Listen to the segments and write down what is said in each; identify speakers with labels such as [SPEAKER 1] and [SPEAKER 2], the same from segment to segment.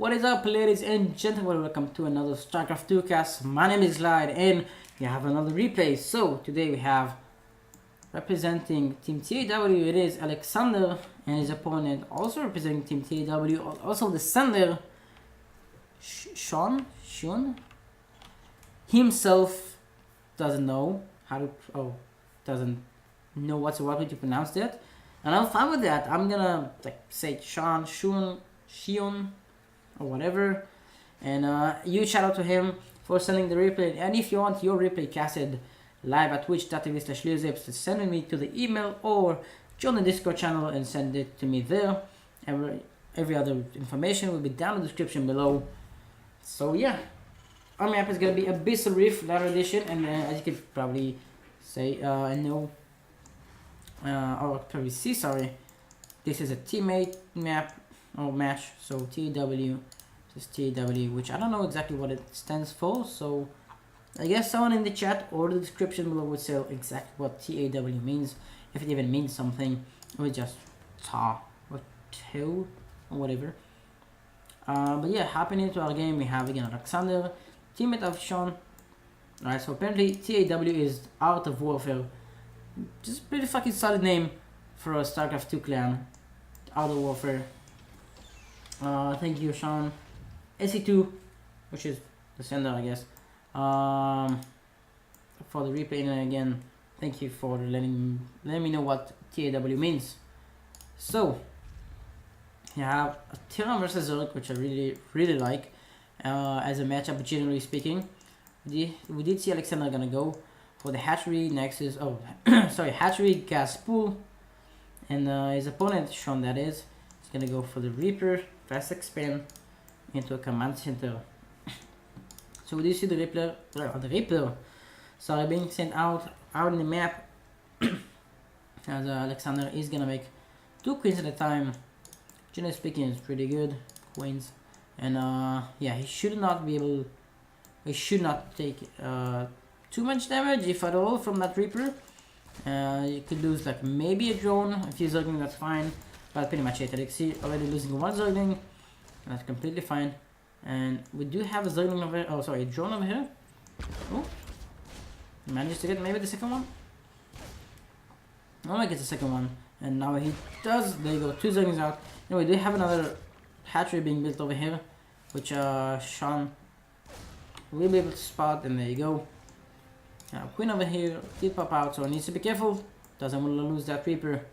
[SPEAKER 1] What is up, ladies and gentlemen? Welcome to another StarCraft 2 cast. My name is Glide and we have another replay. So today we have representing Team TAW, it is Alexander, and his opponent also representing Team TAW, also the sender Xuon himself doesn't know how to doesn't know what's what way to pronounce that, and I'm fine with that. I'm gonna say Xuon or whatever, and you shout out to him for sending the replay. And if you want your replay casted live at twitch.tv/LeoZips, send me to the email or join the Discord channel and send it to me there. Every other information will be down in the description below. So yeah, our map is gonna be Abyssal Reef Ladder Edition, and as you could probably say, know, or probably see, sorry, this is a teammate map or match. So TAW, this is TAW, which I don't know exactly what it stands for. So I guess someone in the chat or the description below would say exactly what TAW means, if it even means something, or just Ta or Two or whatever. But yeah, hopping into our game, we have again Alexander, teammate of Xuon. Alright, so apparently TAW is Art of Warfare. Just a pretty fucking solid name for a StarCraft 2 clan. Art of Warfare. Thank you, Xuon. SE2, which is the sender, I guess. For the replay, and again, thank you for letting me know what TAW means. So you have a Tyrann versus Zerg, which I really like as a matchup, generally speaking. We did see Alexander gonna go for the hatchery Nexus. Oh, sorry, hatchery gas pool, and his opponent Xuon, that is gonna go for the Reaper fast expand into a command center. So we do see the Reaper, sorry, being sent out in the map, as Alexander is gonna make 2 queens at a time. Generally speaking, it's pretty good queens, and yeah, he should not take too much damage, if at all, from that Reaper. You could lose like maybe a drone. If you're Zergling, that's fine, but pretty much it. Alexi already losing 1 Zergling, that's completely fine. And we do have a Zergling over here. Oh, sorry, a drone over here. Oh, managed to get maybe the second one. Oh, I get the second one, and now he does. There you go, 2 Zerglings out. Anyway, we do have another hatchery being built over here, which Xuon will be able to spot, and there you go. Queen over here did pop out, so he needs to be careful. Doesn't want to lose that Reaper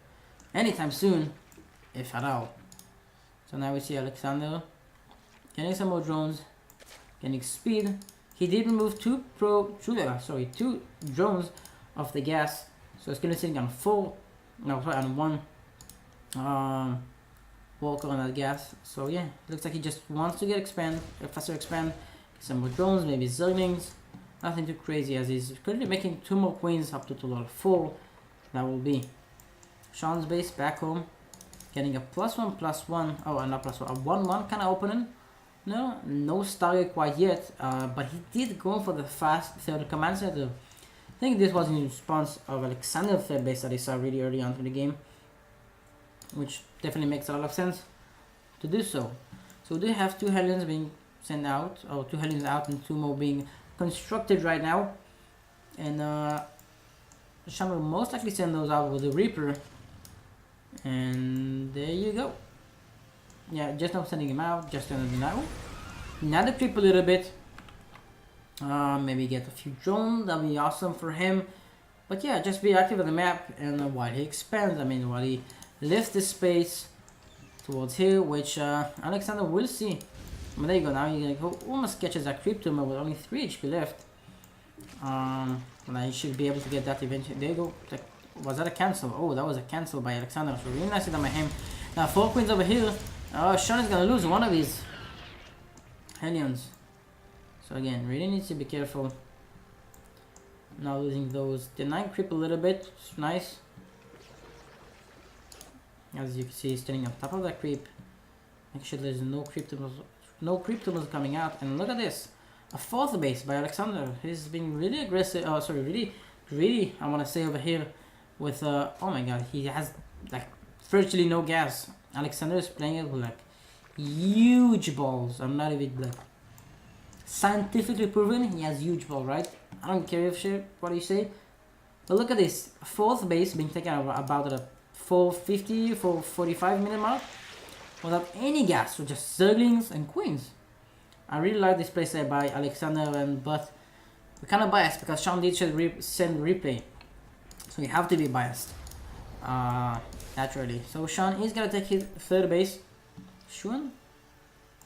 [SPEAKER 1] anytime soon, if at all. So now we see Alexander getting some more drones, getting speed. He did remove 2 drones off the gas, so it's gonna be sitting on 1 walker on that gas. So yeah, looks like he just wants to get faster expand, get some more drones, maybe Zerglings. Nothing too crazy, as he's currently making 2 more queens up to total of 4. That will be Xuon's base back home, getting a +1/+1. Oh, not +1, a 1/1 kind of opening. No Stargate quite yet, but he did go for the fast third command center. I think this was in response of Alexander's third base that he saw really early on in the game, which definitely makes a lot of sense to do so. So we do have 2 Hellions being sent out, or 2 Hellions out, and 2 more being constructed right now. And Xuon will most likely send those out with the Reaper. And there you go. Yeah, just now sending him out, just now. Now creep a little bit. Maybe get a few drones, that'll be awesome for him. But yeah, just be active on the map, and while he expands, while he lifts the space towards here, which Alexander will see. But there you go, now you're gonna go almost catches that creep tumor with only 3 HP left. Now you should be able to get that eventually. There you go. Was that a cancel? Oh, that was a cancel by Alexander. So really nice on my him. Now 4 queens over here. Xuon is gonna lose one of his Hellions. So again, really needs to be careful. Now losing those. Denying creep a little bit. It's nice. As you can see, he's standing on top of that creep. Make sure there's no creep tumors coming out. And look at this. A 4th base by Alexander. He's being really aggressive. Oh, sorry, really greedy, I want to say, over here. With, oh my god, he has like virtually no gas. Alexander is playing it with like huge balls. I'm not even like scientifically proven. He has huge ball, right? I don't care if shit what you say. But look at this, fourth base being taken over about a 450, 445 minute mark without any gas, so just zerglings and queens. I really like this play set by Alexander, but we're kind of biased because Xuon did send replay, so you have to be biased naturally. So Xuon is gonna take his third base. Xuon?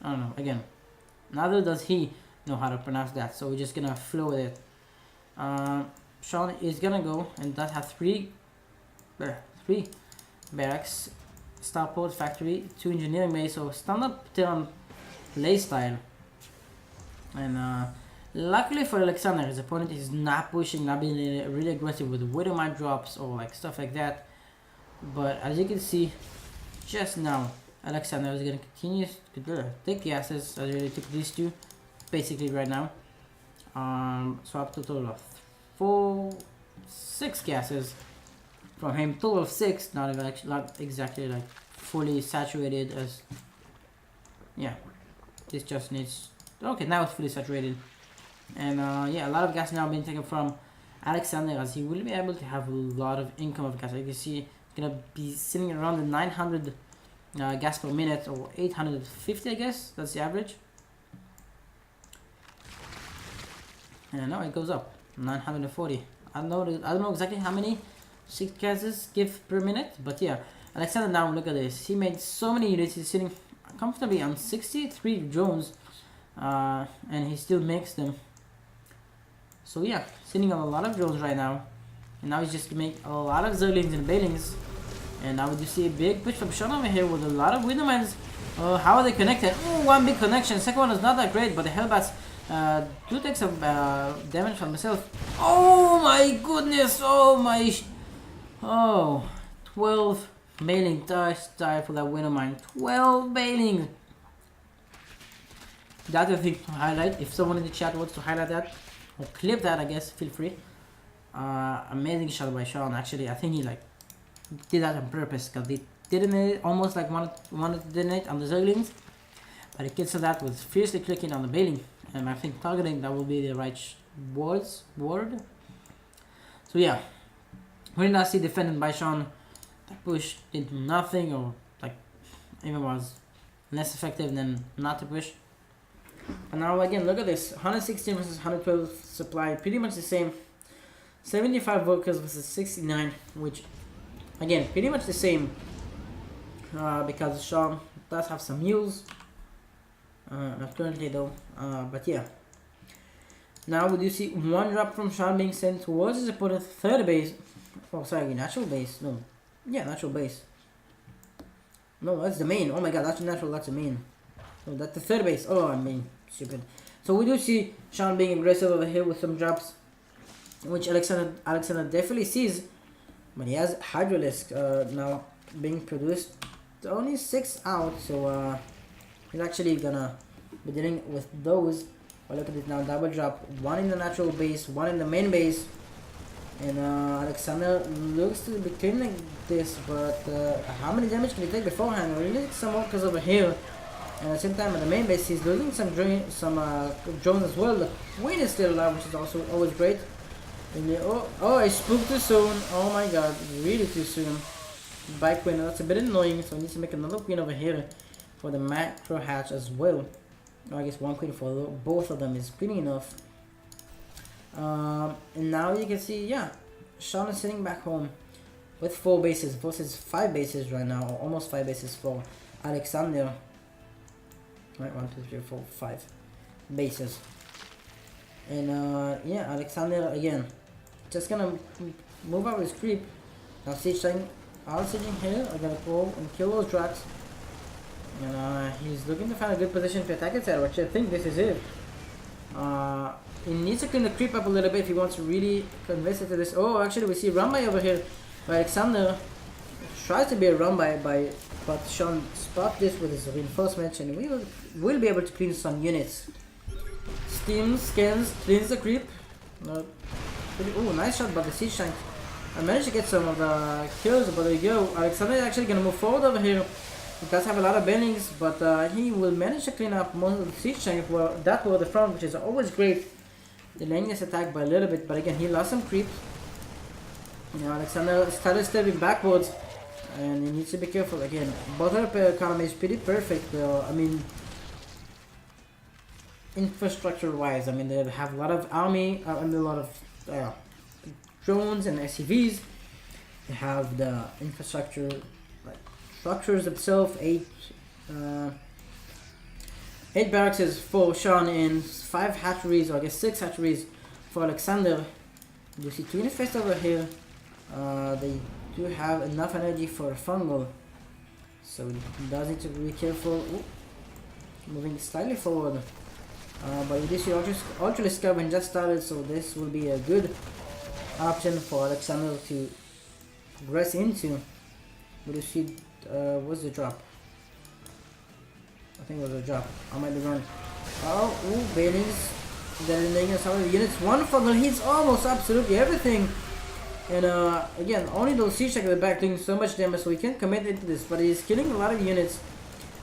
[SPEAKER 1] I don't know. Again, neither does he know how to pronounce that, so we're just gonna flow with it. Xuon is gonna go, and that has three barracks, starport, factory, 2 engineering base, so standard turn play style. And luckily for Alexander, his opponent is not pushing, not being really aggressive with widow mine drops or like stuff like that. But as you can see, just now, Alexander is gonna continue to take gases. I really took these two, basically right now. So up to a total of 6 gases from him. Total of 6, not even actually, not exactly like fully saturated as. Yeah, this just needs. Okay, now it's fully saturated. And yeah, a lot of gas now being taken from Alexander, as he will be able to have a lot of income of gas. As you can see, gonna be sitting around the 900 gas per minute, or 850, I guess. That's the average. And now it goes up 940. I don't know exactly how many 6 gases give per minute, but yeah, Alexander now, look at this. He made so many units. He's sitting comfortably on 63 drones, and he still makes them. So yeah, sitting on a lot of drones right now, and now he's just gonna make a lot of zerglings and bailings. And now we do see a big push from Xuon over here with a lot of window mines. How are they connected? Oh, one big connection. The second one is not that great, but the Hellbats do take some damage from himself. Oh my goodness! Oh my! 12 bailing die for that window mine. 12 bailing. That's a thing to highlight. If someone in the chat wants to highlight that or clip that, I guess feel free. Amazing shot by Xuon. Actually, I think he like did that on purpose because they didn't almost like wanted to detonate on the zerglings, but he cancelled that with fiercely clicking on the bailing, and I think targeting that will be the right word. So yeah, we did not see defended by Xuon. That push did nothing, or like even was less effective than not to push. And now again, look at this, 116 versus 112 supply, pretty much the same. 75 workers versus 69, which again, pretty much the same, because Xuon does have some mules, not currently though, but yeah. Now we do see one drop from Xuon being sent towards his opponent's third base. Oh, sorry, natural base. No, yeah, natural base. No, that's the main. Oh my god, that's natural, that's the main. No, that's the third base. Oh, I'm being stupid. So we do see Xuon being aggressive over here with some drops, which Alexander definitely sees. But he has Hydralisk now being produced, only 6 out, so he's actually gonna be dealing with those. But look at this now, double drop, 1 in the natural base, 1 in the main base, and Alexander looks to be cleaning this, but how many damage can he take beforehand? We need some workers over here, and at the same time at the main base he's losing some drones as well. The queen is still alive, which is also always great. Oh, I spooked too soon. Oh my god, really too soon. By queen, that's a bit annoying, so I need to make another queen over here for the macro hatch as well. Oh, I guess 1 queen for both of them is pretty enough. And now you can see, yeah, Xuon is sitting back home with 4 bases versus 5 bases right now, or almost 5 bases for Alexander. Right, 1, 2, 3, 4, 5 bases. And yeah, Alexander again just gonna move out his creep. Now sieging, I'll sieging here. I'm gonna go and kill those tracks. And he's looking to find a good position to attack it at, which I think this is it. He needs to clean the creep up a little bit if he wants to really convince it to this. Oh, actually we see a run by over here by Alexander. Tries to be a run by, but Xuon spot this with his reinforcements, and we will be able to clean some units. Steam scans, cleans the creep. Oh, nice shot by the siege tank. I managed to get some of the kills, but there you go. Alexander is actually gonna move forward over here He does have a lot of buildings, but he will manage to clean up most of the siege tank that were the front, which is always great. Delaying his attack by a little bit, but again, he lost some creep. Alexander started stepping backwards, and he needs to be careful again. Both our economy is pretty perfect. I mean, infrastructure-wise, I mean, they have a lot of army, a lot of drones and SCVs. They have the infrastructure, like structures itself. 8 barracks for Xuon and 5 hatcheries, or I guess 6 hatcheries for Alexander. You see 2 infest over here. They do have enough energy for a fungal, so he does need to be careful. Ooh, moving slightly forward. But this Ultralisk Cavern just started, so this will be a good option for Alexander to progress into. But you see, what's the drop? I think it was a drop. I might be wrong. Oh, ooh, Bailey's detonating some of the units. One funnel hits almost absolutely everything. And again, only those siege tanks at the back doing so much damage, so he can't commit into this. But he's killing a lot of units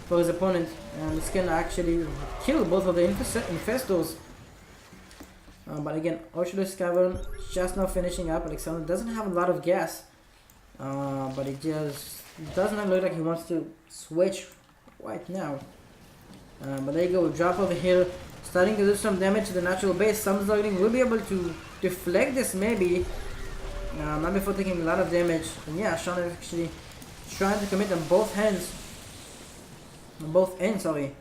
[SPEAKER 1] for his opponent, and this can actually kill both of the infestors. But again, Ultralisk Cavern just now finishing up. Alexander doesn't have a lot of gas, but it just doesn't look like he wants to switch right now. But there you go, drop over here, starting to do some damage to the natural base. Some Zergling will be able to deflect this maybe, not before taking a lot of damage. And yeah, Xuon is actually trying to commit on both ends. On both ends, sorry.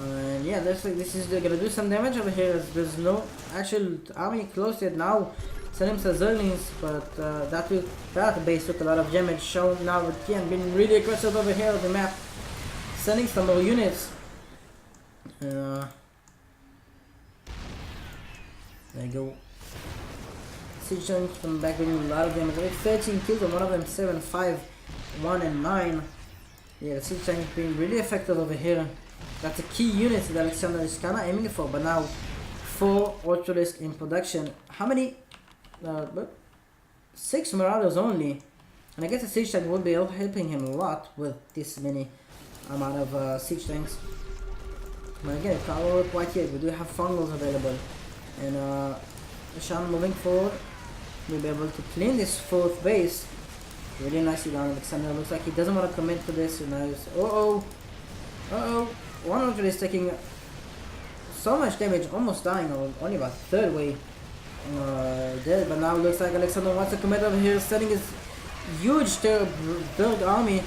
[SPEAKER 1] And yeah, this is gonna do some damage over here. There's no actual army close yet now. Sending some Zerglings, but that base took a lot of damage. Xuon now again being really aggressive over here on the map, sending some more units. There you go. Siege tanks from back doing a lot of damage. 13 kills and one of them 7, 5, 1 and 9. Yeah, the siege tank being really effective over here. That's a key unit that Alexander is kinda aiming for, but now 4 Ultralisk in production. How many? 6 Marauders only. And I guess the siege tank will be helping him a lot with this many amount of siege tanks. But again, it can't work quite yet. We do have fungals available. And Xuon moving forward, we'll be able to clean this 4th base really nicely down. Alexander looks like he doesn't want to commit to this. And one of it is taking so much damage, almost dying, or only about 3rd way dead. But now it looks like Alexander wants to commit over here, sending his huge 3rd army.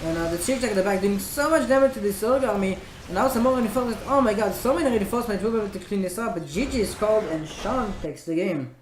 [SPEAKER 1] And the siege tank at the back doing so much damage to this 3rd army. And now some more reinforcements. Oh my god, so many reinforcements. We'll be able to clean this up. But GG is called and Xuon takes the game.